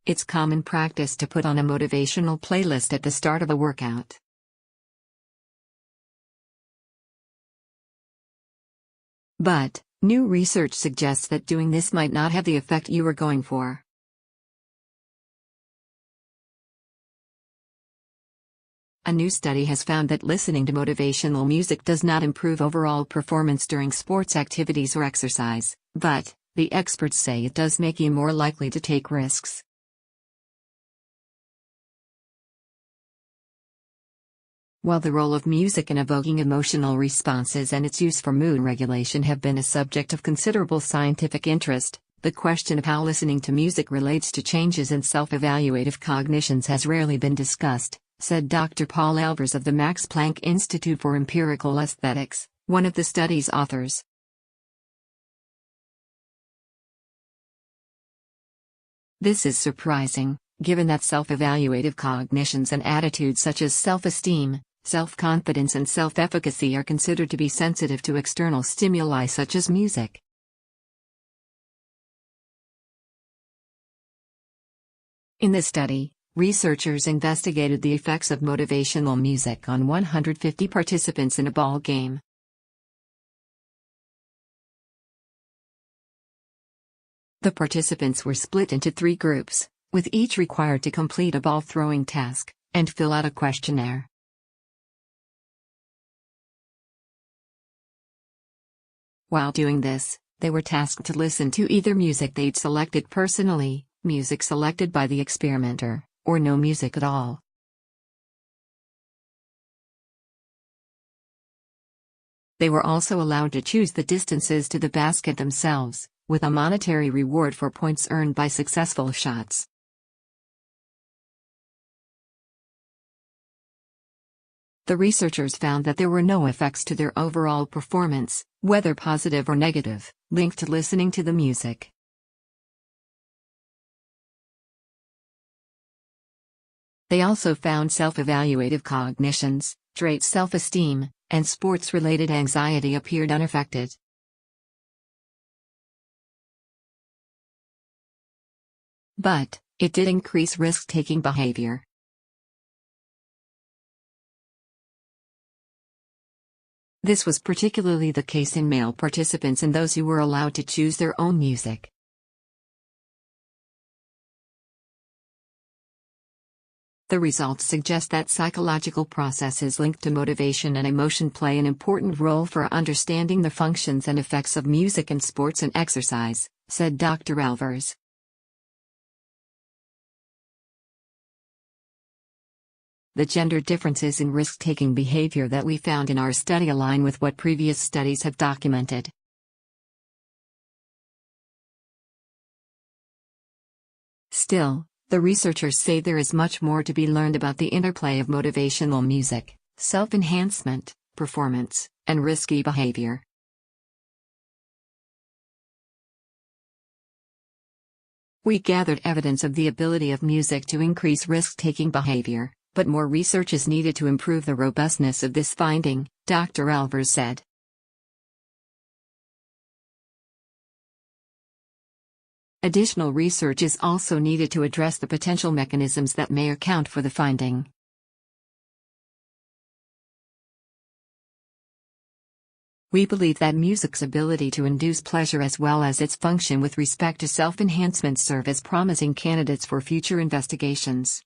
it's common practice to put on a motivational playlist at the start of a workout. But, new research suggests that doing this might not have the effect you were going for. A new study has found that listening to motivational music does not improve overall performance during sports activities or exercise, but, the experts say it does make you more likely to take risks. While the role of music in evoking emotional responses and its use for mood regulation have been a subject of considerable scientific interest, the question of how listening to music relates to changes in self-evaluative cognitions has rarely been discussed, said Dr. Paul Elvers of the Max Planck Institute for Empirical Aesthetics, one of the study's authors. This is surprising, given that self-evaluative cognitions and attitudes such as self-esteem, self-confidence and self-efficacy are considered to be sensitive to external stimuli such as music. In this study, researchers investigated the effects of motivational music on 150 participants in a ball game. The participants were split into 3 groups, with each required to complete a ball-throwing task, and fill out a questionnaire. While doing this, they were tasked to listen to either music they'd selected personally, music selected by the experimenter, or no music at all. They were also allowed to choose the distances to the basket themselves, with a monetary reward for points earned by successful shots. The researchers found that there were no effects to their overall performance, whether positive or negative, linked to listening to the music. They also found self-evaluative cognitions, traits self-esteem, and sports-related anxiety appeared unaffected. But, it did increase risk-taking behavior. This was particularly the case in male participants and those who were allowed to choose their own music. The results suggest that psychological processes linked to motivation and emotion play an important role for understanding the functions and effects of music in sports and exercise, said Dr. Elvers. The gender differences in risk-taking behavior that we found in our study align with what previous studies have documented. Still, the researchers say there is much more to be learned about the interplay of motivational music, self-enhancement, performance, and risky behavior. We gathered evidence of the ability of music to increase risk-taking behavior, but more research is needed to improve the robustness of this finding, Dr. Elvers said. Additional research is also needed to address the potential mechanisms that may account for the finding. We believe that music's ability to induce pleasure as well as its function with respect to self-enhancement serve as promising candidates for future investigations.